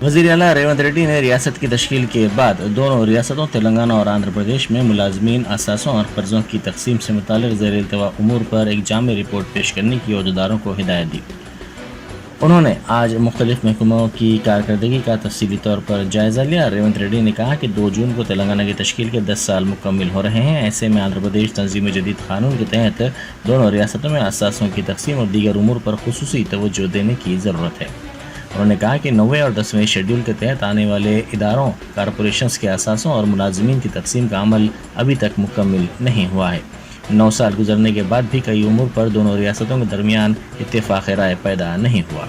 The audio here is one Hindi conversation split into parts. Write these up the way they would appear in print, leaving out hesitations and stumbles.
वज़ीर आला रेवंत रेड्डी ने रियासत की तश्कील के बाद दोनों रियासतों तेलंगाना और आंध्र प्रदेश में मुलाजमीन, असासों और कर्जों की तकसीम से मुताल्लिक़ ज़ेर-ए-इल्तिवा उमूर पर एक जामी रिपोर्ट पेश करने की अहदेदारों को हिदायत दी। उन्होंने आज मुख्तलिफ महकमों की कारकर्दगी का तफसीली तौर पर जायज़ा लिया। रेवंत रेड्डी ने कहा कि 2 जून को तेलंगाना की तश्कील के 10 साल मुकम्मिल हो रहे हैं। ऐसे में आंध्र प्रदेश तंजीम जदीद कानून के तहत दोनों रियासतों में असासों की तकसीम और दीगर उमूर पर खुसूसी तवज्जो देने की ज़रूरत है। उन्होंने कहा कि 9वें और 10वें शेड्यूल के तहत आने वाले इदारों, कारपोरेशंस के असासों और मुलाजमीन की तकसीम का अमल अभी तक मुकम्मिल नहीं हुआ है। 9 साल गुजरने के बाद भी कई उमूर पर दोनों रियासतों के दरमियान इत्तेफाक राय पैदा नहीं हुआ।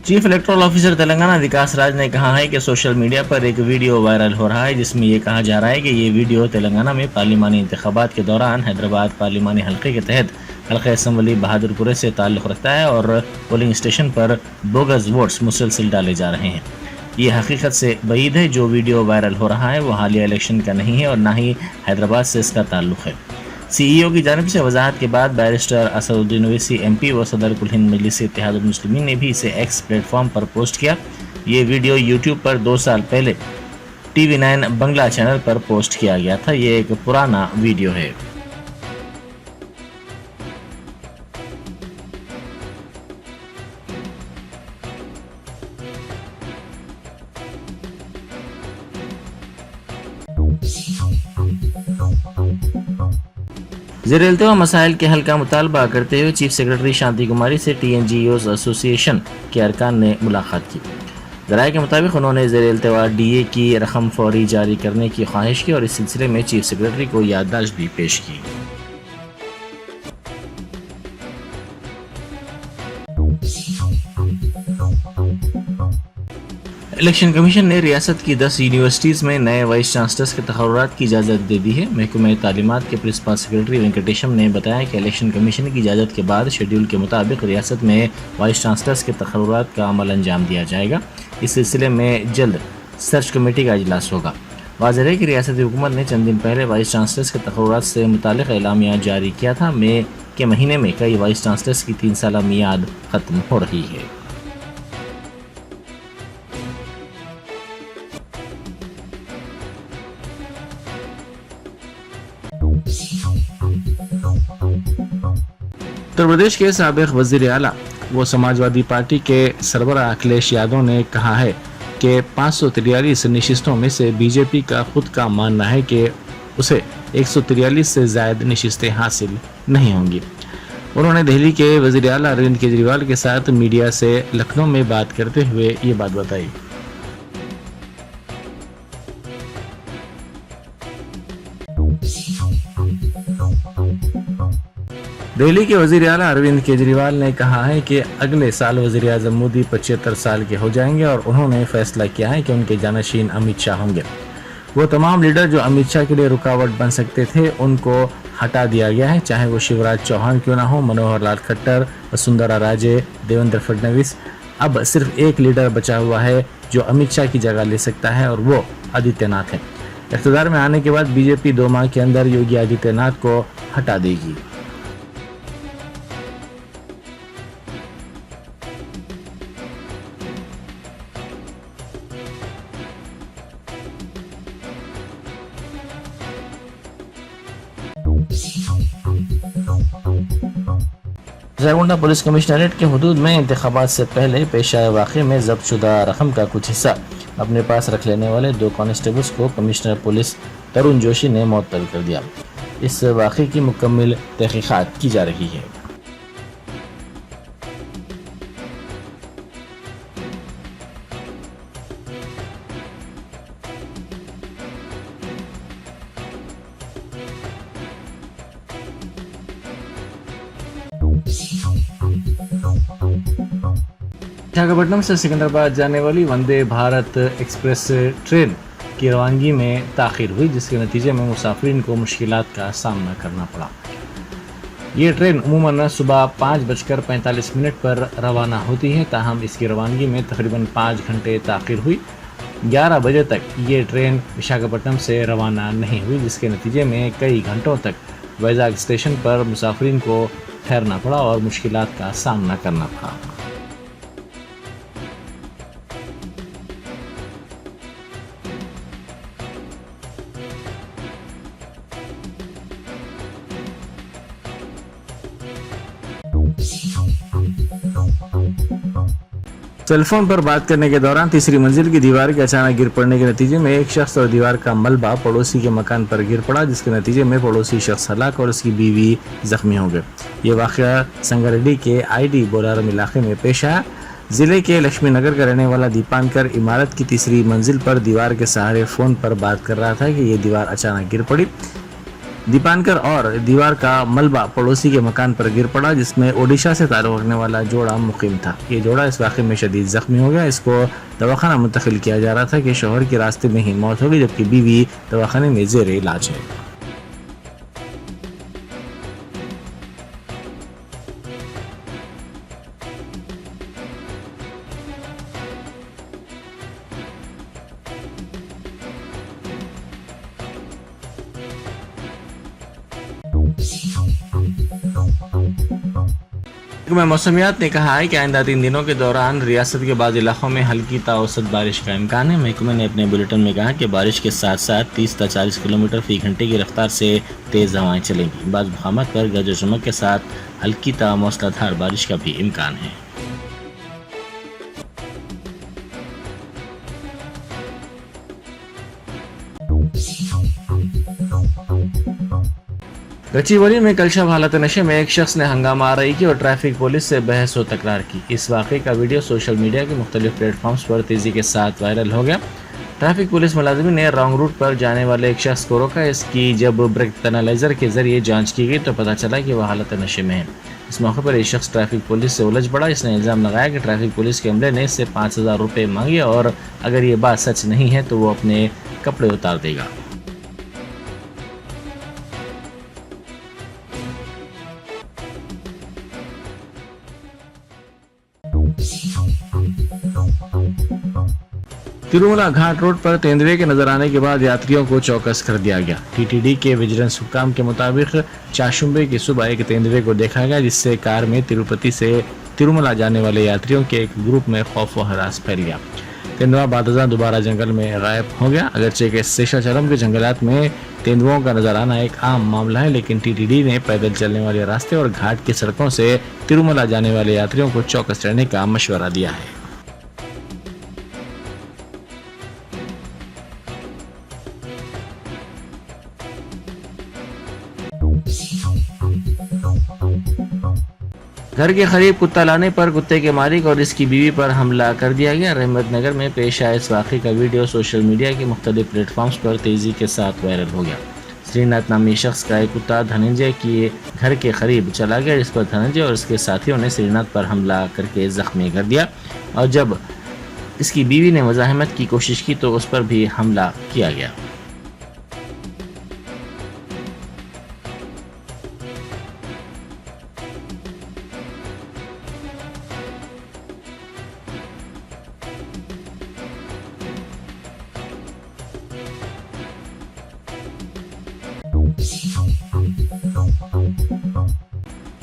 चीफ इलेक्टोरल ऑफिसर तेलंगाना विकास राज ने कहा है कि सोशल मीडिया पर एक वीडियो वायरल हो रहा है जिसमें ये कहा जा रहा है कि ये वीडियो तेलंगाना में पार्लिमानी इंतखाबात के दौरान हैदराबाद पार्लिमानी हल्के के तहत हल्का असम्बली बहादुरपुर से ताल्लुक़ रखता है और पोलिंग स्टेशन पर बोगस वोट्स मुसलसल डाले जा रहे हैं। ये हकीकत से बईद है। जो वीडियो वायरल हो रहा है वो हालिया इलेक्शन का नहीं है और ना ही हैदराबाद से इसका ताल्लुक़ है। CEO की जानिब से वजाहत के बाद बैरिस्टर असदुद्दीन ओवैसी MP व सदर कुल हिंद मजलिस इत्तेहादुल मुस्लिमीन ने भी इसे एक्स प्लेटफॉर्म पर पोस्ट किया। ये वीडियो YouTube पर 2 साल पहले TV9 बंगला चैनल पर पोस्ट किया गया था। ये एक पुराना वीडियो है। ज़ेर-ए-इल्तिवा मसाइल के हल का मुतालबा करते हुए चीफ सेक्रेटरी शांति कुमारी से TNGOs एसोसिएशन के अरकान ने मुलाकात की। ज़राए के मुताबिक उन्होंने ज़ेर-ए-इल्तिवा DA की रकम फौरी जारी करने की ख्वाहिश की और इस सिलसिले में चीफ सेक्रेटरी को याददाश्त भी पेश की। इलेक्शन कमीशन ने रियासत की 10 यूनिवर्सिटीज़ में नए वाइस चांसलर्स के तकर्रुरात की इजाज़त दे दी है। महकमे तालीमात के प्रिंसिपल सेक्रेटरी वेंकटेशम ने बताया कि इलेक्शन कमीशन की इजाज़त के बाद शेड्यूल के मुताबिक रियासत में वाइस चांसलर्स के तकर्रुरात का अमल अंजाम दिया जाएगा। इस सिलसिले में जल्द सर्च कमेटी का इजलास होगा। वाज़ेह है कि रियासती हुकूमत ने चंद दिन पहले वाइस चांसलर्स के तकर्रुरात से मुतालिक एलामिया जारी किया था। मई के महीने में कई वाइस चांसलर्स की 3 साला मियाद ख़त्म हो रही है। उत्तर प्रदेश के साबिक वज़ीर आला व समाजवादी पार्टी के सरबराह अखिलेश यादव ने कहा है कि 543 नशिस्तों में से बीजेपी का खुद का मानना है कि उसे 143 से ज़ायद नशिस्तें हासिल नहीं होंगी। उन्होंने दिल्ली के वज़ीर आला अरविंद केजरीवाल के साथ मीडिया से लखनऊ में बात करते हुए ये बात बताई। दिल्ली के वज़ीर आला अरविंद केजरीवाल ने कहा है कि अगले साल वज़ीर आज़म मोदी 75 साल के हो जाएंगे और उन्होंने फैसला किया है कि उनके जानशीन अमित शाह होंगे। वो तमाम लीडर जो अमित शाह के लिए रुकावट बन सकते थे उनको हटा दिया गया है, चाहे वो शिवराज चौहान क्यों ना हो, मनोहर लाल खट्टर, वसुंधरा राजे, देवेंद्र फडणवीस। अब सिर्फ एक लीडर बचा हुआ है जो अमित शाह की जगह ले सकता है और वो आदित्यनाथ है। इक़्तिदार में आने के बाद बीजेपी 2 माह के अंदर योगी आदित्यनाथ को हटा देगी। रायगोंडा पुलिस कमिश्नरेट के हुदूद में इंतखाबात से पहले पेश आए वाक़े में जब्त शुदा रकम का कुछ हिस्सा अपने पास रख लेने वाले 2 कांस्टेबल्स को कमिश्नर पुलिस तरुण जोशी ने मुअत्तल कर दिया। इस वाक़े की मुकम्मल तहक़ीक़ात की जा रही है। विशाखापट्टनम से सिकंदराबाद जाने वाली वंदे भारत एक्सप्रेस ट्रेन की रवानगी में ताख़ीर हुई, जिसके नतीजे में मुसाफिरीन को मुश्किलात का सामना करना पड़ा। ये ट्रेन उमूमन सुबह 5:45 पर रवाना होती है, ताहम इसकी रवानगी में तकरीबन 5 घंटे ताख़ीर हुई। 11 बजे तक ये ट्रेन विशाखापट्टनम से रवाना नहीं हुई, जिसके नतीजे में कई घंटों तक वैजाग स्टेशन पर मुसाफिरीन को ठहरना पड़ा और मुश्किलात का सामना करना पड़ा। सेलफोन पर बात करने के दौरान तीसरी मंजिल की दीवार के अचानक गिर पड़ने के नतीजे में एक शख्स और दीवार का मलबा पड़ोसी के मकान पर गिर पड़ा, जिसके नतीजे में पड़ोसी शख्स हलाक और उसकी बीवी जख्मी हो गए। ये वाक़या संगारेड्डी के आईडी बोलारम इलाके में पेश आया। जिले के लक्ष्मी नगर का रहने वाला दीपांकर इमारत की तीसरी मंजिल पर दीवार के सहारे फ़ोन पर बात कर रहा था कि ये दीवार अचानक गिर पड़ी। दीपांकर और दीवार का मलबा पड़ोसी के मकान पर गिर पड़ा, जिसमें ओडिशा से ताल्लुक़ रखने वाला जोड़ा मुकीम था। ये जोड़ा इस वाक़े में शदीद ज़ख्मी हो गया। इसको दवाखाना मुंतकिल किया जा रहा था कि शौहर की रास्ते में ही मौत हो गई, जबकि बीवी दवाखाने में ज़ेरे इलाज है। महकमा मौसमियात ने कहा है कि आइंदा 3 दिनों के दौरान रियासत के बाद इलाकों में हल्की ताऔसत बारिश का इम्कान है। महकमे ने अपने बुलेटिन में कहा कि बारिश के साथ साथ 30 से 40 किलोमीटर फी घंटे की रफ्तार से तेज़ हवाएं चलेंगी। बाज़ मकामात पर गरज चमक के साथ हल्की ता मूसलाधार बारिश का भी इम्कान है। गचीवली में कल शब हालत नशे में एक शख्स ने हंगामा आराई की और ट्रैफिक पुलिस से बहस और तकरार की। इस वाक़े का वीडियो सोशल मीडिया के मुख्तलिफ प्लेटफॉर्म्स पर तेज़ी के साथ वायरल हो गया। ट्रैफिक पुलिस मुलाजिम ने रॉन्ग रूट पर जाने वाले एक शख्स को रोका। इसकी जब ब्रेक एनालाइजर के जरिए जांच की गई तो पता चला कि वह हालत नशे में है। इस मौके पर एक शख्स ट्रैफिक पुलिस से उलझ पड़ा। इसने इल्ज़ाम लगाया कि ट्रैफिक पुलिस के अमले ने इससे 5000 रुपये मांगे और अगर ये बात सच नहीं है तो वो अपने कपड़े उतार देगा। तिरुमला घाट रोड पर तेंदुए के नजर आने के बाद यात्रियों को चौकस कर दिया गया। टीटीडी के विजिलेंस हुक्काम के मुताबिक चाशुंबे की सुबह एक तेंदुए को देखा गया, जिससे कार में तिरुपति से तिरुमला जाने वाले यात्रियों के एक ग्रुप में खौफ व हरास फैल गया। तेंदुआ बादशाह दोबारा जंगल में गायब हो गया। अगरचे के शेषाचलम के जंगलात में तेंदुओं का नजर आना एक आम मामला है, लेकिन टीटीडी ने पैदल चलने वाले रास्ते और घाट की सड़कों से तिरुमला जाने वाले यात्रियों को चौकस रहने का मशवरा दिया है। घर के करीब कुत्ता लाने पर कुत्ते के मालिक और इसकी बीवी पर हमला कर दिया गया। रहमतनगर में पेश आए इस वाक़े का वीडियो सोशल मीडिया के मुख्तलिफ प्लेटफॉर्म्स पर तेज़ी के साथ वायरल हो गया। श्रीनाथ नामी शख्स का एक कुत्ता धनंजय के घर के करीब चला गया, जिस पर धनंजय और उसके साथियों ने श्रीनाथ पर हमला करके ज़ख्मी कर दिया और जब इसकी बीवी ने मुज़ाहमत की कोशिश की तो उस पर भी हमला किया गया।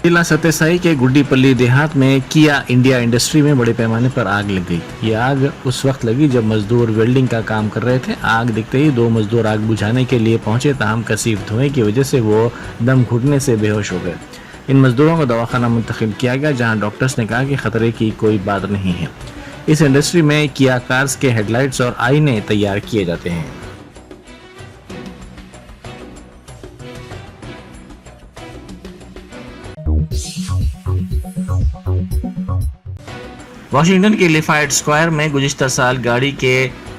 जिला सत्यसाई के गुड्डीपल्ली देहात में किया इंडिया इंडस्ट्री में बड़े पैमाने पर आग लग गई। ये आग उस वक्त लगी जब मजदूर वेल्डिंग का काम कर रहे थे। आग दिखते ही 2 मजदूर आग बुझाने के लिए पहुंचे, ताहम कसीफ धुएं की वजह से वो दम घुटने से बेहोश हो गए। इन मजदूरों को दवाखाना मुंतकिल किया गया, जहां डॉक्टर्स ने कहा कि खतरे की कोई बात नहीं है। इस इंडस्ट्री में किया कार्स के हेडलाइट्स और आईने तैयार किए जाते हैं। वाशिंगटन के लिफायड स्क्वायर में गुज़िश्ता साल गाड़ी के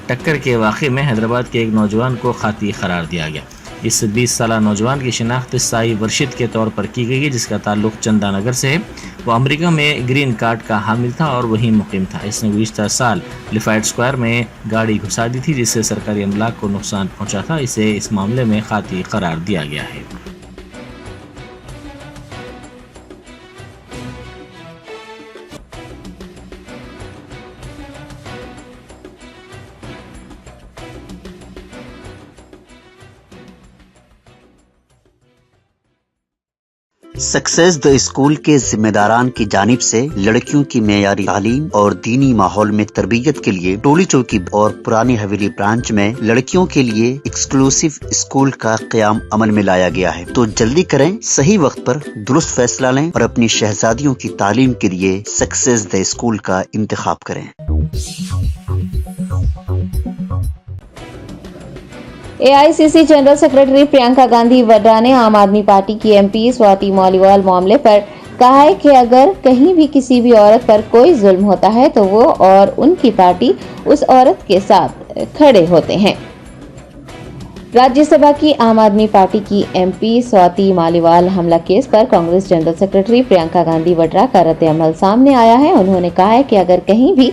टक्कर के वाक़े में हैदराबाद के एक नौजवान को खाती करार दिया गया। इस 20 साला नौजवान की शिनाख्त साई वर्शिद के तौर पर की गई है, जिसका ताल्लुक चंदानगर से है। वो अमेरिका में ग्रीन कार्ड का हामिल था और वहीं मुकीम था। इसने गुज़िश्ता साल लिफायड स्क्वायर में गाड़ी घुसा दी थी, जिससे सरकारी अमलाक को नुकसान पहुँचा था। इसे इस मामले में खाती करार दिया गया है। सक्सेस द स्कूल के जिम्मेदारान की जानिब से लड़कियों की मेयारी तालीम और दीनी माहौल में तरबियत के लिए टोली चौकी और पुरानी हवेली ब्रांच में लड़कियों के लिए एक्सक्लूसिव स्कूल का क़याम अमल में लाया गया है। तो जल्दी करें, सही वक्त पर दुरुस्त फैसला लें और अपनी शहजादियों की तालीम के लिए सक्सेस द स्कूल का इंतखाब करें। AICC general secretary Priyanka Gandhi Vadra ने आम आदमी पार्टी की एमपी स्वाति मौलीवाल मामले पर कहा है कि अगर कहीं भी किसी भी औरत पर कोई जुल्म होता है तो वो और उनकी पार्टी उस औरत के साथ खड़े होते हैं। राज्यसभा की आम आदमी पार्टी की एमपी स्वाति मालीवाल हमला केस पर कांग्रेस जनरल सेक्रेटरी प्रियंका गांधी वड्रा का रद्द-ए-अमल सामने आया है। उन्होंने कहा है कि अगर कहीं भी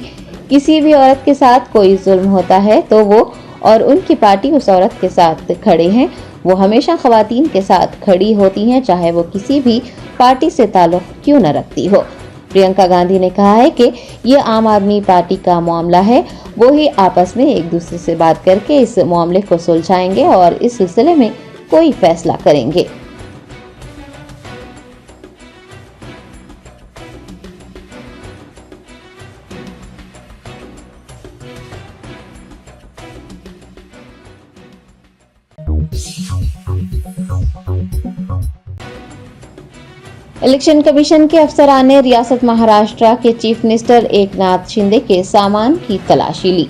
किसी भी औरत के साथ कोई जुल्म होता है तो वो और उनकी पार्टी उस औरत के साथ खड़े हैं। वो हमेशा खवातीन के साथ खड़ी होती हैं, चाहे वो किसी भी पार्टी से ताल्लुक क्यों न रखती हो। प्रियंका गांधी ने कहा है कि ये आम आदमी पार्टी का मामला है, वो ही आपस में एक दूसरे से बात करके इस मामले को सुलझाएंगे और इस सिलसिले में कोई फैसला करेंगे। इलेक्शन कमीशन के अफसरान ने रियासत महाराष्ट्र के चीफ मिनिस्टर एकनाथ शिंदे के सामान की तलाशी ली।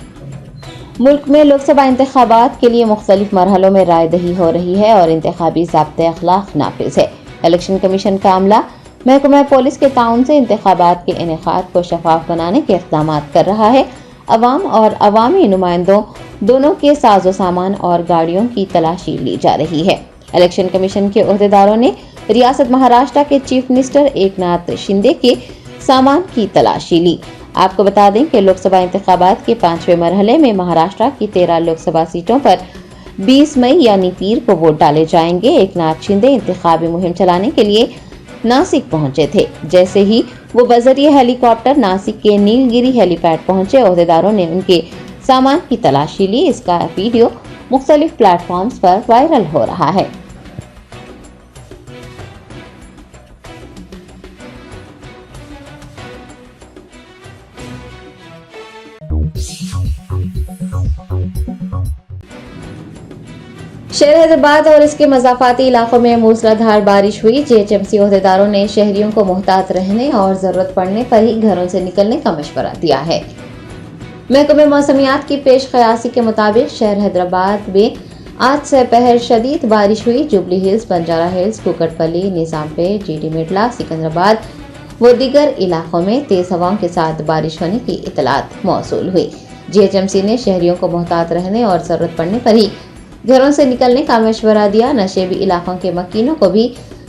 मुल्क में लोकसभा इंतखाबात के लिए मुख्तलिफ मरहलों में रायदही हो रही है और इंतखाबी ज़ाब्ते अखलाक नाफिज है। इलेक्शन कमीशन का अमला महकमा पुलिस के ताउन से इंतखाबात के इनेकाद को शफाफ बनाने के इक़दाम कर रहा है। अवाम और अवामी नुमाइंदों दोनों के साजो सामान और गाड़ियों की तलाशी ली जा रही है। इलेक्शन कमीशन के ओहदेदारों ने रियासत महाराष्ट्र के चीफ मिनिस्टर एकनाथ शिंदे के सामान की तलाशी ली। आपको बता दें कि लोकसभा इंतखाबात के 5वें मरहले में महाराष्ट्र की 13 लोकसभा सीटों पर 20 मई यानी पीर को वोट डाले जाएंगे। एकनाथ शिंदे इंतखाबी मुहिम चलाने के लिए नासिक पहुंचे थे। जैसे ही वो बजरिए हेलीकॉप्टर नासिक के नीलगिरी हेलीपैड पहुंचे, ओहदेदारों ने उनके सामान की तलाशी ली। इसका वीडियो मुख्तलिफ प्लेटफॉर्म्स पर वायरल हो रहा है। शहर हैदराबाद और इसके मज़ाफ़ाती इलाकों में मूसलाधार बारिश हुई। जीएचएमसी ओहदेदारों ने शहरियों को मुहतात रहने और ज़रूरत पड़ने पर ही घरों से निकलने का मशवरा दिया है। महकमे मौसमियात की पेश क़यासी के मुताबिक शहर हैदराबाद में आज से पहर शदीद बारिश हुई। जुबली हिल्स, बंजारा हिल्स, कुकटपल्ली, निज़ामपेट, जीडी मिडला, सिकंदराबाद व दीगर इलाकों में तेज हवाओं के साथ बारिश होने की इतलात मौसूल हुई। जीएचएमसी ने शहरियों को मुहतात रहने और ज़रूरत पड़ने पर ही घरों से निकलने का मशवरा दिया। नशेबी इलाकों के मकीनों को भी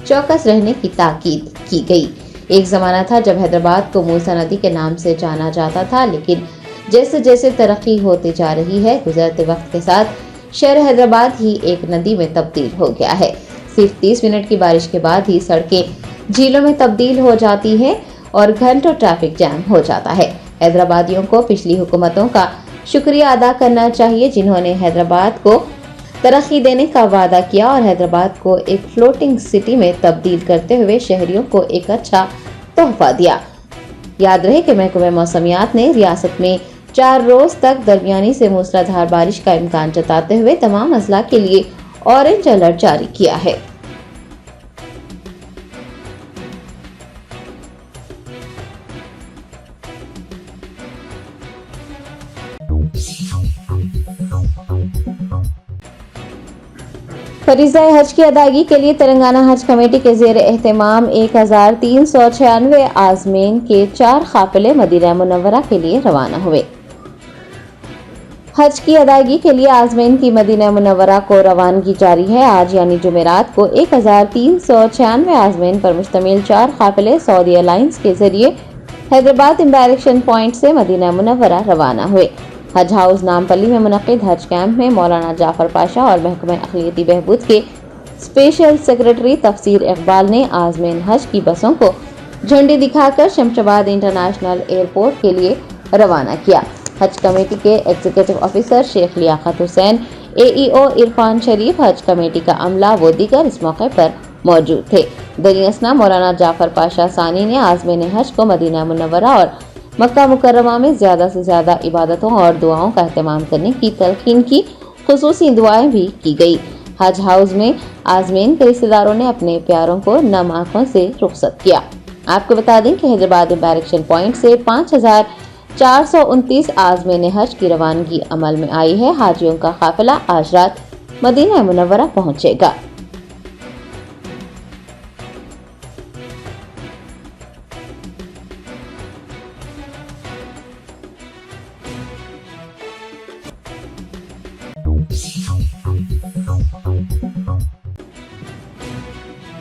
चौकस रहने की ताकीद की गई। एक ज़माना था जब हैदराबाद को मूसा नदी के नाम से जाना जाता था, लेकिन जैसे जैसे तरक्की होती जा रही है, गुजरते वक्त के साथ शहर हैदराबाद ही एक नदी में तब्दील हो गया है। सिर्फ 30 मिनट की बारिश के बाद ही सड़कें झीलों में तब्दील हो जाती हैं और घंटों ट्रैफिक जैम हो जाता है। हैदराबादियों को पिछली हुकूमतों का शुक्रिया अदा करना चाहिए, जिन्होंने हैदराबाद को तरक्की देने का वादा किया और हैदराबाद को एक फ्लोटिंग सिटी में तब्दील करते हुए शहरियों को एक अच्छा तोहफा दिया। याद रहे कि महकमे मौसमियात ने रियासत में 4 रोज तक दरमियानी से मूसलाधार बारिश का इम्कान जताते हुए तमाम अजला के लिए ऑरेंज अलर्ट जारी किया है। फरीज़ा हज की अदायगी के लिए तेलंगाना हज कमेटी के ज़ेर एहतमाम 1396 आज़मीन के 4 काफ़िले मदीना मुनव्वरा के लिए रवाना हुए। हज की अदायगी के लिए आज़मीन की मदीना मुनव्वरा को रवानगी जारी है। आज यानी जुमेरात को 1396 आज़मीन पर मुश्तमिल 4 काफ़िले सऊदी एयरलाइंस के जरिए हैदराबाद इम्बैरिक्शन पॉइंट से मदीना मुनव्वरा रवाना हुए। हज हाउस नामपल्ली में मुनक़िद हज कैंप में मौलाना जाफर पाशा और महकमा अक़लियती बहबूद के स्पेशल सेक्रेटरी तफसीर इकबाल ने आज़मीन हज की बसों को झंडी दिखाकर शमशाबाद इंटरनेशनल एयरपोर्ट के लिए रवाना किया। हज कमेटी के executive officer Sheikh Liaquat Hussain, AEO Irfan Sharif, Haj committee का अमला व दीगर इस मौके पर मौजूद थे। दरी असना मौलाना जाफर पाशा सानी ने आज़मीन हज को मदीना मुनव्वरा और मक्का मुकर्रमा में ज्यादा से ज्यादा इबादतों और दुआओं का एहतमाम करने की तलकीन की। खुसूसी दुआएं भी की गई। हज हाउस में आज़मीन के रिश्तेदारों ने अपने प्यारों को नम आंखों से रुखसत किया। आपको बता दें कि हैदराबाद बैरिक्शन पॉइंट से 5429 आज़मीन हज की रवानगी अमल में आई है। हाजियों का काफिला आज रात मदीना मुनव्वरा पहुंचेगा।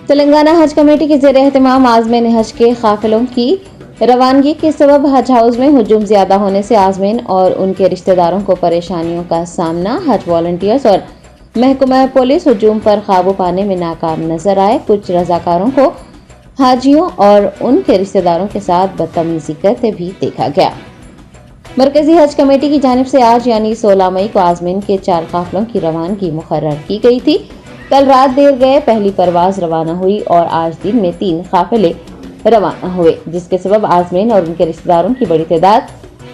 तेलंगाना हज कमेटी के ज़ेरे एहतमाम आज़मीन हज के काफिलों की रवानगी के सबब हज हाउस में हुजूम ज्यादा होने से आज़मीन और उनके रिश्तेदारों को परेशानियों का सामना। हज वॉलंटियर्स और महकमा पुलिस हुजूम पर काबू पाने में नाकाम नजर आए। कुछ रजाकारों को हाजियों और उनके रिश्तेदारों के साथ बदतमीजी करते भी देखा गया। मरकजी हज कमेटी की जानिब से आज यानी 16 मई को आज़मीन के 4 काफिलों की रवानगी मुकर्रर की गई थी। कल रात देर गए पहली परवाज रवाना हुई और आज दिन में 3 काफिले रवाना हुए, जिसके सबब आज़मीन और उनके रिश्तेदारों की बड़ी तादाद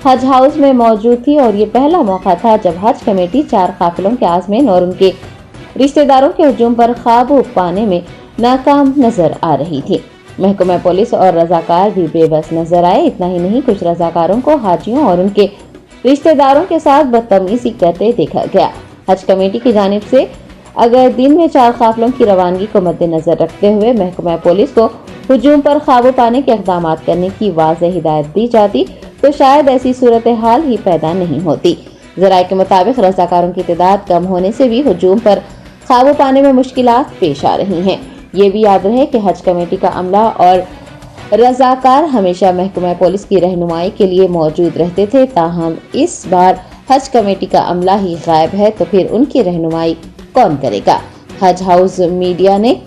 हज हाउस में मौजूद थी। और ये पहला मौका था जब हज कमेटी 4 काफिलों के आज़मीन और उनके रिश्तेदारों के हुजूम पर काबू पाने में नाकाम नजर आ रही थी। महकमा पुलिस और रजाकार भी बेबस नजर आए। इतना ही नहीं, कुछ रजाकारों को हाजियों और उनके रिश्तेदारों के साथ बदतमीजी करते देखा गया। हज कमेटी की जानिब से अगर दिन में 4 काफिलों की रवानगी को मद्देनजर रखते हुए महकमा पुलिस को हुजूम पर काबू पाने के इक़दाम करने की वाज़ेह हिदायत दी जाती तो शायद ऐसी सूरत हाल ही पैदा नहीं होती। ज़राए के मुताबिक रज़ाकारों की तादाद कम होने से भी हुजूम पर काबू पाने में मुश्किलात पेश आ रही हैं। ये भी याद रहे कि हज कमेटी का अमला और रज़ाकार हमेशा महकमा पुलिस की रहनुमाई के लिए मौजूद रहते थे। ताहम इस बार हज कमेटी का अमला ही गायब है तो फिर उनकी रहनुमाई कौन करेगा। हज हाउस मीडिया ने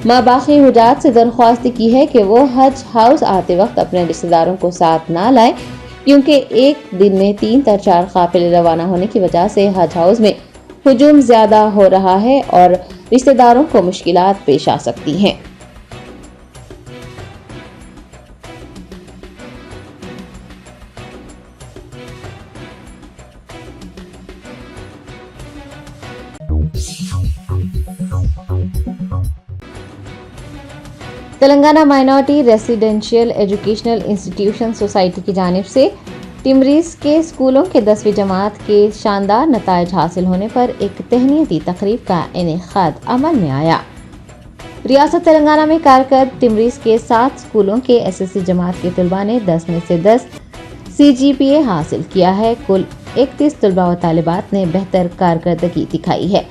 माबाकी हुजात से दरख्वास्त की है कि वो हज हाउस आते वक्त अपने रिश्तेदारों को साथ ना लाएं, क्योंकि एक दिन में 3 या 4 काफिले रवाना होने की वजह से हज हाउस में हुजूम ज्यादा हो रहा है और रिश्तेदारों को मुश्किलात पेश आ सकती हैं। Telangana minority residential educational institution society की जानिब से टिमरीज के स्कूलों के 10वीं जमात के शानदार नताइज हासिल होने पर एक तहनीती तकरीब का इनेकाद अमल में आया। रियासत तेलंगाना में कारकर्द टिमरीज के 7 स्कूलों के एसएससी जमात के तलबा ने 10 में से 10 CGPA हासिल किया है। कुल 31 तलबा व तालिबात ने बेहतर कारकर्दगी दिखाई है।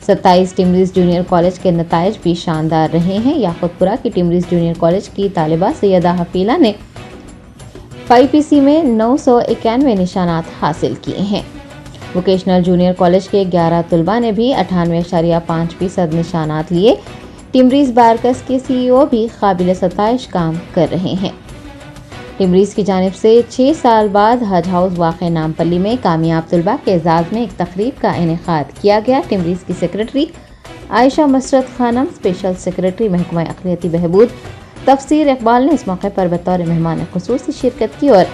27 टिमरीज जूनियर कॉलेज के नताइज भी शानदार रहे हैं। याकुतपुरा की टिमरीज जूनियर कॉलेज की तालिबा सैयदा हफीला ने 5PC में 991 निशानात हासिल किए हैं। वोकेशनल जूनियर कॉलेज के 11 तलबा ने भी 98.5% निशानात लिए। टिमरीज बारकस के CEO भी काबिल सताइश काम कर रहे हैं। टिमरीज की जानिब से 6 साल बाद हज हाउस वाक़े नामपल्ली में कामयाब तलबा के एजाज़ में एक तकरीब का इनेकाद किया गया। टिमरीज की secretary Ayesha Masrat Khanam, special secretary महकमा अक़लियती बहबूद तफसीर इकबाल ने इस मौके पर बतौर मेहमान खुसूसी शिरकत की और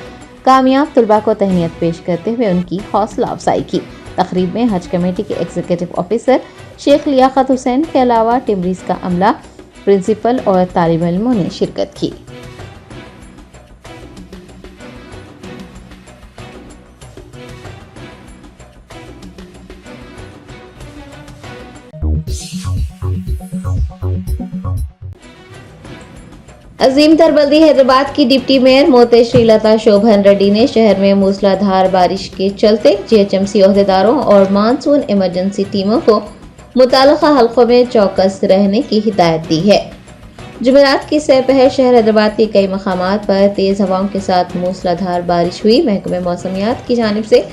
कामयाब तलबा को तहनीत पेश करते हुए उनकी हौसला अफजाई की। तकरीब में हज कमेटी के एग्जीक्यूटिव ऑफिसर शेख लियाकत हुसैन के अलावा टिमरीज का अमला, प्रिंसिपल और तालिब इल्मों ने शिरकत की। अजीम तरबल्दी हैदराबाद की डिप्टी मेयर मोते श्रीलता शोभन रेड्डी ने शहर में मूसलाधार बारिश के चलते GHMC ओहदेदारों और मानसून इमरजेंसी टीमों को मुताल्लिका हल्कों में चौकस रहने की हिदायत दी है। जुमेरात की सपहर शहर हैदराबाद के कई मकामात पर तेज हवाओं के साथ मूसलाधार बारिश हुई। महकमे मौसमियात की जानिब से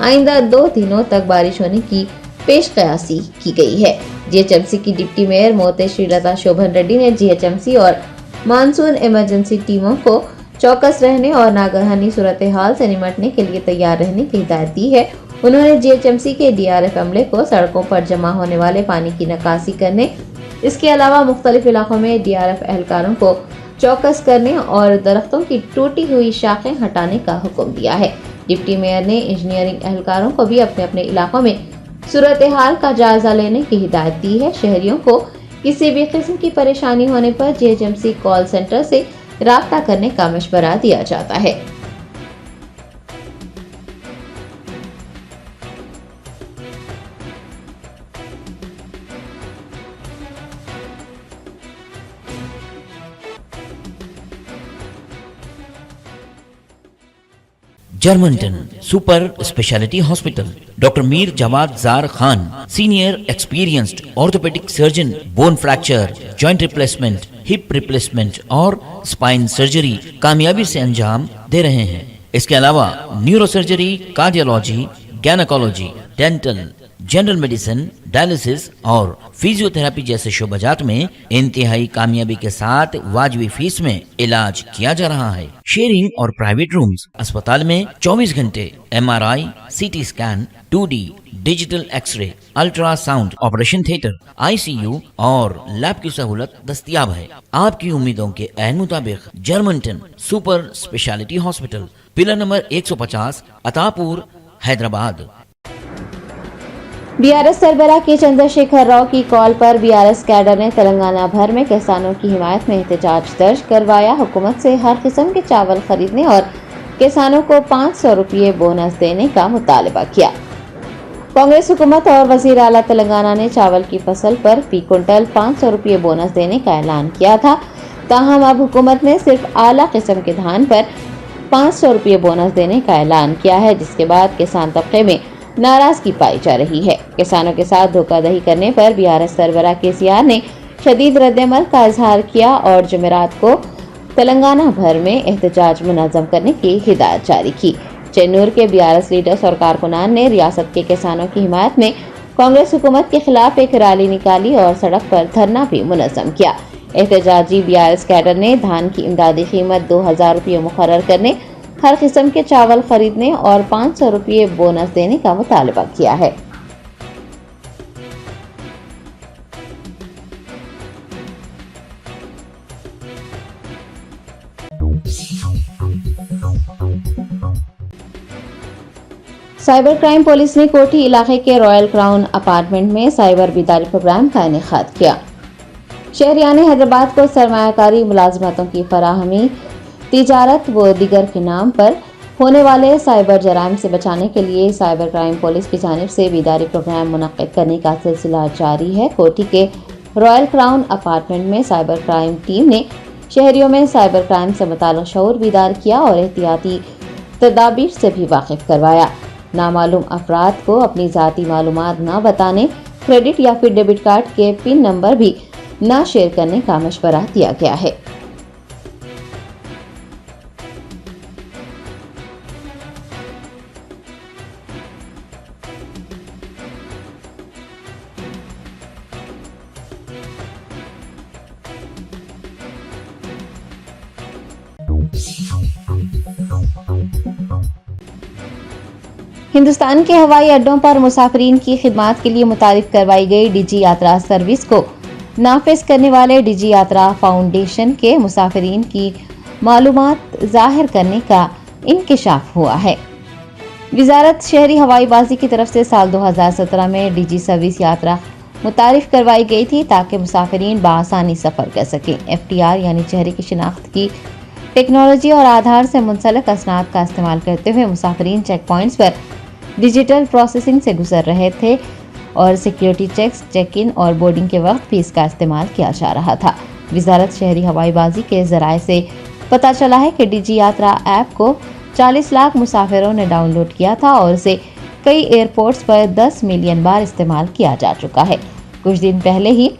आइंदा 2 दिनों तक बारिश होने की पेश कयासी की गई है। GHMC की डिप्टी मेयर मोते श्रीलता शोभन रेड्डी ने GHMC और मानसून इमरजेंसी टीमों को चौकस रहने और नागहानी सूरत हाल से निपटने के लिए तैयार रहने की हिदायत दी है। उन्होंने GHMC के DRF अमले को सड़कों पर जमा होने वाले पानी की निकासी करने, इसके अलावा मुख्तलिफ इलाकों में DRF एहलकारों को चौकस करने और दरख्तों की टूटी हुई शाखें हटाने का हुक्म दिया है। डिप्टी मेयर ने इंजीनियरिंग एहलकारों को भी अपने अपने इलाकों में सूरत हाल का जायजा लेने की हिदायत दी है। शहरियों को किसी भी किस्म की परेशानी होने पर GHMC कॉल सेंटर से राब्ता करने का मशवरा दिया जाता है। Germanten super speciality hospital, doctor Mir Jawad Zar Khan, senior experienced orthopaedic surgeon, bone fracture, joint replacement, hip replacement और स्पाइन सर्जरी कामयाबी से अंजाम दे रहे हैं। इसके अलावा neuro surgery, cardiology, gynaecology, dental, general medicine, dialysis और फिजियोथेरेपी जैसे शोबाजात में इंतहाई कामयाबी के साथ वाजबी फीस में इलाज किया जा रहा है। शेयरिंग और प्राइवेट रूम्स, अस्पताल में 24 घंटे MRI, CT scan, 2D digital x-ray, ultrasound, operation theatre, ICU और लैब की सहूलत दस्तयाब है। आपकी उम्मीदों के ऐन मुताबिक Germanton super speciality hospital, pillar number 150, Attapur, Hyderabad. BRS सरबराह के चंद्रशेखर राव की कॉल पर BRS कैडर ने तेलंगाना भर में किसानों की हिमायत में एहतजाज दर्ज करवाया। हुकूमत से हर किस्म के चावल खरीदने और किसानों को 500 रुपये बोनस देने का मुतालबा किया। कांग्रेस हुकूमत और वजीर आला तेलंगाना ने चावल की फसल पर फी कुंटल 500 रुपये बोनस देने का ऐलान किया था। ताहम अब हुकूमत ने सिर्फ आला किस्म के धान पर 500 रुपये बोनस देने का ऐलान किया है, जिसके बाद किसान तबके में नाराजगी पाई जा रही है। किसानों के साथ धोखाधड़ी करने पर BRS सरबराह KCR ने शदीद रद्दअमल का इजहार किया और जुमेरात को तेलंगाना भर में एहतजाज मुनज़्ज़म करने की हिदायत जारी की। चेन्नूर के BRS लीडर्स और कारकुनान ने रियासत के किसानों की हिमायत में कांग्रेस हुकूमत के खिलाफ एक रैली निकाली और सड़क पर धरना भी मुनज़्ज़म किया। एहतजाजी BRS कैडर ने धान की इमदादी कीमत 2000 रुपये मुकर्रर करने, हर किस्म के चावल खरीदने और 500 रुपये बोनस देने का मुतालबा किया है। साइबर क्राइम पुलिस ने कोठी इलाके के रॉयल क्राउन अपार्टमेंट में साइबर बेदारी प्रोग्राम का इनेकाद किया। शहरियान हैदराबाद को सरमायाकारी मुलाजमतों की फराहमी, तिजारत व दीगर के नाम पर होने वाले साइबर जराइम से बचाने के लिए साइबर क्राइम पुलिस की जानिब से बेदारी प्रोग्राम मुनक्किद करने का सिलसिला जारी है। कोठी के रॉयल क्राउन अपार्टमेंट में साइबर क्राइम टीम ने शहरियों में साइबर क्राइम से मुताल्लिक़ शऊर बेदार किया और एहतियाती तदाबीर से भी वाकिफ करवाया। नामालूम अफराद को अपनी ज़ाती मालूमात न बताने, क्रेडिट या फिर डेबिट कार्ड के पिन नंबर भी न शेयर करने का मशवरा दिया गया है। हिंदुस्तान के हवाई अड्डों पर मुसाफिरीन की खिदमत के लिए मुतारिफ करवाई गई डिजी यात्रा सर्विस को नाफिज करने वाले डिजी यात्रा फाउंडेशन के मुसाफिरीन की मालूमात जाहिर करने का इंकिशाफ हुआ है। वजारत शहरी हवाईबाजी की तरफ से साल 2017 में डिजी सर्विस यात्रा मुतारिफ करवाई गई थी ताकि मुसाफिरीन बआसानी सफ़र कर सकें। FTR यानी चेहरे की शिनाख्त की टेक्नोलॉजी और आधार से मुंसलिक असनाद का इस्तेमाल करते हुए मुसाफिरीन चेक पॉइंट्स पर डिजिटल प्रोसेसिंग से गुजर रहे थे और सिक्योरिटी चेक्स, चेक इन और बोर्डिंग के वक्त भी इसका इस्तेमाल किया जा रहा था। वजारत शहरी हवाईबाजी के जराये से पता चला है कि डिजी यात्रा ऐप को 40 लाख मुसाफिरों ने डाउनलोड किया था और इसे कई एयरपोर्ट्स पर 10 मिलियन बार इस्तेमाल किया जा चुका है। कुछ दिन पहले ही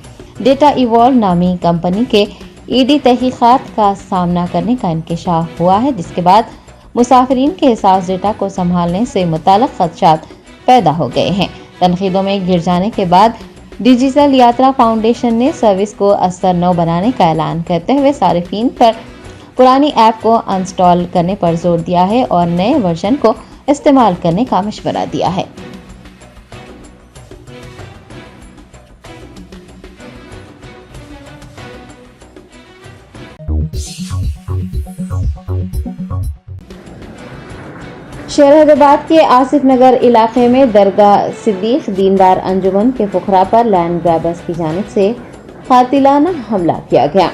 डेटा इवॉल्व नामी कंपनी के ईडी तहकीकात का सामना करने का इंकशाफ हुआ है, जिसके बाद मुसाफिरीन के हिसास डेटा को संभालने से मुताल्लिक़ खदशात पैदा हो गए हैं। तनकीदों में गिर जाने के बाद डिजिटल यात्रा फाउंडेशन ने सर्विस को असर नौ बनाने का ऐलान करते हुए सारिफीन पर पुरानी ऐप को अनस्टॉल करने पर जोर दिया है और नए वर्जन को इस्तेमाल करने का मशवरा दिया है। शहर हैदराबाद के आसिफ नगर इलाके में दरगाह सिद्दीक दीनदार अंजुमन के फुकरा पर लैंड ग्रैबर्स की जानिब से कातिलाना हमला किया गया।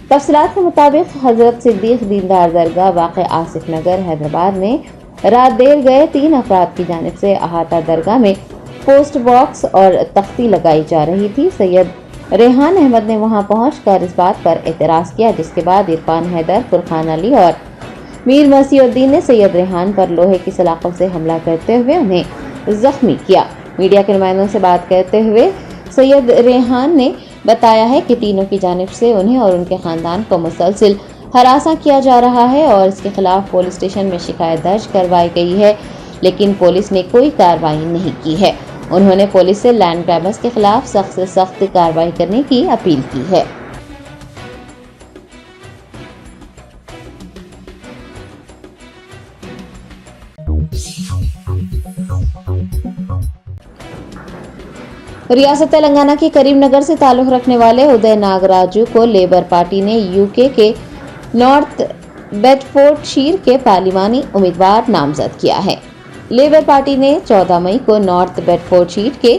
तफसीलात के मुताबिक हजरत सिद्दीक दीनदार दरगाह वाक़ आसिफ नगर हैदराबाद में रात देर गए 3 अफराद की जानिब से अहाता दरगाह में पोस्ट बॉक्स और तख्ती लगाई जा रही थी। सैयद रेहान अहमद ने वहां पहुंचकर इस बात पर एतराज़ किया, जिसके बाद इरफान हैदर, फुरखान अली और मीर मसीउद्दीन ने सैयद रेहान पर लोहे की सलाखों से हमला करते हुए उन्हें जख्मी किया। मीडिया के नुमाइंदों से बात करते हुए सैयद रेहान ने बताया है कि तीनों की जानिब से उन्हें और उनके खानदान को मुसलसिल हरासा किया जा रहा है और इसके खिलाफ पुलिस स्टेशन में शिकायत दर्ज करवाई गई है, लेकिन पुलिस ने कोई कार्रवाई नहीं की है। उन्होंने पुलिस से लैंड ग्रैबर्स के खिलाफ सख्त से सख्त कार्रवाई करने की अपील की है। रियासत तेलंगाना के करीमनगर से ताल्लुक रखने वाले उदय नागराजू को लेबर पार्टी ने यूके के नॉर्थ बेडफोर्डशीर के पार्लिमानी उम्मीदवार नामजद किया है। लेबर पार्टी ने 14 मई को नॉर्थ बेडफोर्डशीर के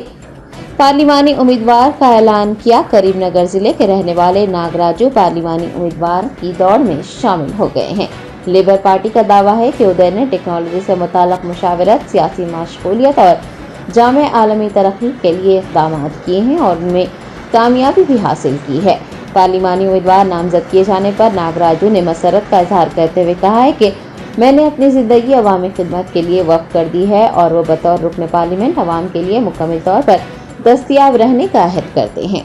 पार्लिमानी उम्मीदवार का ऐलान किया। करीमनगर जिले के रहने वाले नागराजू पार्लिमानी उम्मीदवार की दौड़ में शामिल हो गए हैं। लेबर पार्टी का दावा है कि उदय ने टेक्नोलॉजी से मुताल्लिक मुशावरत, सियासी मशगूलियत और जामे आलमी तरक्की के लिए इक़दाम किए हैं और उनमें कामयाबी भी हासिल की है। पार्लिमानी उम्मीदवार नामजद किए जाने पर नागराजू ने मसरत का इजहार करते हुए कहा है कि मैंने अपनी ज़िंदगी अवामी खिदमत के लिए वक्फ कर दी है और वो बतौर रुकन पार्लियामेंट अवाम के लिए मुकम्मल तौर पर दस्तयाब रहने का अहद करते हैं।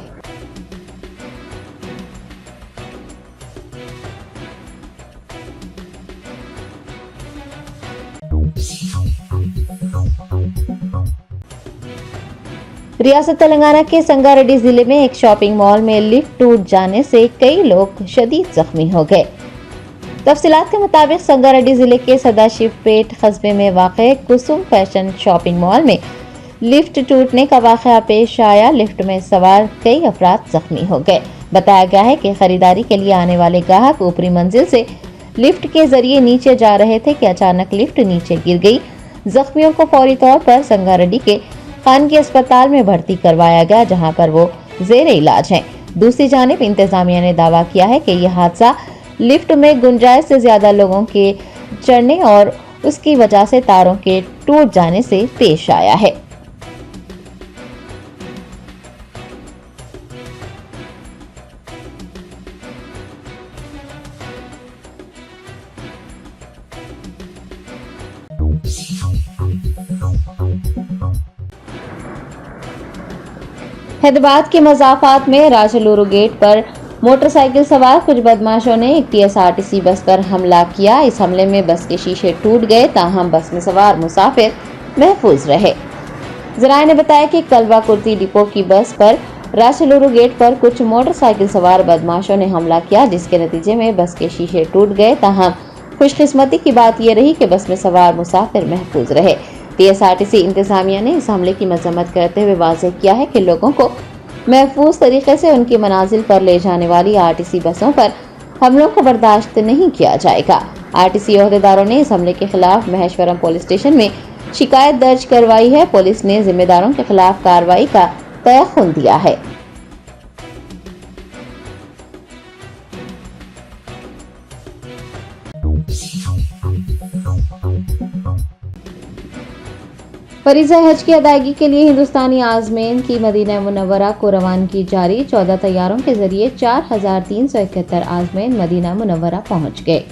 रियासत तेलंगाना के संगारेड्डी जिले में एक शॉपिंग मॉल में लिफ्ट टूट जाने से कई लोग शदीद जख्मी हो गए। तफसीलात के मुताबिक संगारेड्डी जिले के सदाशिवपेट कस्बे में वाक़े कुसुम फैशन शॉपिंग मॉल में लिफ्ट टूटने का वाक़या पेश आया। लिफ्ट में सवार कई अफराद जख्मी हो गए। बताया गया है कि खरीदारी के लिए आने वाले ग्राहक ऊपरी मंजिल से लिफ्ट के जरिए नीचे जा रहे थे कि अचानक लिफ्ट नीचे गिर गई। जख्मियों को फौरी तौर पर संगारेड्डी के खानगी अस्पताल में भर्ती करवाया गया, जहां पर वो जेरे इलाज हैं। दूसरी जानिब इंतजामिया ने दावा किया है कि यह हादसा लिफ्ट में गुंजाइश से ज्यादा लोगों के चढ़ने और उसकी वजह से तारों के टूट जाने से पेश आया है। हैदराबाद के मजाफात में राजलूरू गेट पर मोटरसाइकिल सवार कुछ बदमाशों ने एक TSRTC बस पर हमला किया। इस हमले में बस के शीशे टूट गए, ताहम बस में सवार मुसाफिर महफूज रहे। जराये ने बताया कि कलवा कुर्ती डिपो की बस पर राजलूरू गेट पर कुछ मोटरसाइकिल सवार बदमाशों ने हमला किया, जिसके नतीजे में बस के शीशे टूट गए। ताहम खुशकिस्मती की बात यह रही कि बस में सवार मुसाफिर महफूज रहे। TSRTC इंतजामिया ने इस हमले की मजम्मत करते हुए वाज़ेह किया है कि लोगों को महफूज तरीके से उनकी मनाजिल पर ले जाने वाली RTC बसों पर हमलों को बर्दाश्त नहीं किया जाएगा। RTC ओहदेदारों ने इस हमले के खिलाफ महेश्वरम पुलिस स्टेशन में शिकायत दर्ज करवाई है। पुलिस ने जिम्मेदारों के खिलाफ कार्रवाई का तयख्खुन दिया है। फरीज़ा हज की अदायगी के लिए हिंदुस्तानी आज़मीन की मदीना मुनव्वरा को रवानगी जारी। 14 तैयारों के जरिए 4371 आज़मीन मदीना मुनव्वरा पहुंच गए।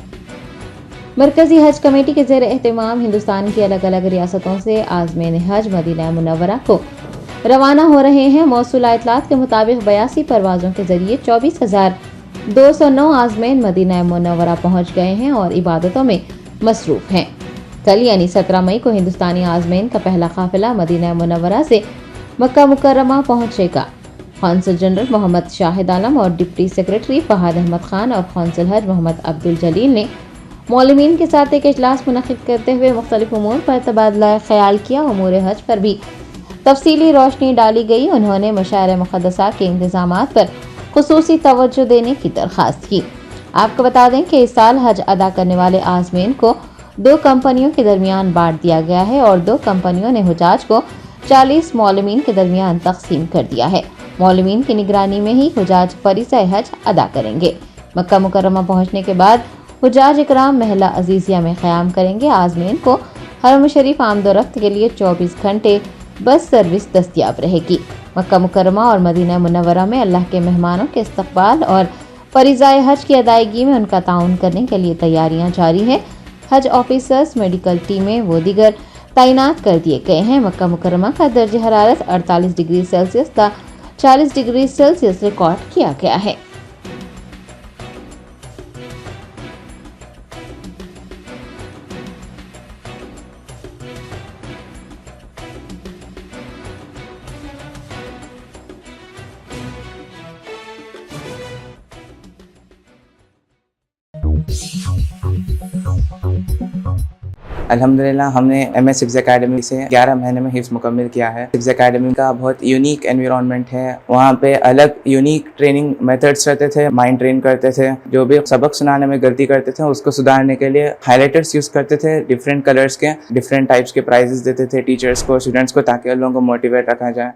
मरकजी हज कमेटी के ज़ेर एहतमाम हिंदुस्तान की अलग अलग रियासतों से आज़मीन हज मदीना मुनव्वरा को रवाना हो रहे हैं। मौसूला इतलात के मुताबिक 82 परवाज़ों के जरिए 24,209 आज़मीन मदीना मुनव्वरा पहुंच गए हैं और इबादतों में मसरूफ़ हैं। कल यानी 17 मई को हिंदुस्तानी आज़मीन का पहला काफिला मदीना मुनव्वरा से मक्का मुकर्रमा पहुंचेगा। कौंसल जनरल मोहम्मद शाहिद आलम और डिप्टी सेक्रेटरी फहाद अहमद खान और कौंसल हज मोहम्मद अब्दुल जलील ने मौलमीन के साथ एक इजलास मुनक़िद करते हुए मुख्तलिफ उमूर पर तबादला ख्याल किया। उमूर हज पर भी तफसीली रोशनी डाली गई। उन्होंने मशायर मुक़द्दसा के इंतज़ामात पर खुसूसी तवज्जो देने की दरख्वास्त की। आपको बता दें कि इस साल हज अदा करने वाले आज़मीन को 2 कंपनियों के दरमियान बांट दिया गया है और 2 कंपनियों ने हुजाज को 40 मौलमीन के दरमियान तकसीम कर दिया है। मौलमीन की निगरानी में ही हुजाज फरीज़ा हज अदा करेंगे। मक्का मुकर्रमा पहुंचने के बाद हुजाज इकराम महला अजीजिया में क़याम करेंगे। आज़मीन को हरम शरीफ आमदोरफ्त के लिए 24 घंटे बस सर्विस दस्तयाब रहेगी। मक्का मुकर्रमा और मदीना मुनव्वरा में अल्लाह के मेहमानों के इस्तकबाल और फरीज़ा हज की अदायगी में उनका ताउन करने के लिए तैयारियां जारी हैं। हज ऑफिसर्स, मेडिकल टीमें व दीगर तैनात कर दिए गए हैं। मक्का मुकर्रमा का दर्ज हरारत 48 डिग्री सेल्सियस था 40 डिग्री सेल्सियस रिकॉर्ड किया गया है। अल्हम्दुलिल्लाह हमने MS हिफ्ज़ एकेडमी से 11 महीने में हिफ्ज़ मुकम्मल किया है। हिफ्ज़ एकेडमी का बहुत यूनिक एनवायरनमेंट है। वहाँ पे अलग यूनिक ट्रेनिंग मेथड्स रहते थे। माइंड ट्रेन करते थे। जो भी सबक सुनाने में गलती करते थे उसको सुधारने के लिए हाईलाइटर्स यूज़ करते थे। डिफरेंट कलर्स के डिफरेंट टाइप्स के प्राइजेस देते थे टीचर्स को, स्टूडेंट्स को, ताकि उन लोगों को मोटिवेट रखा जाए।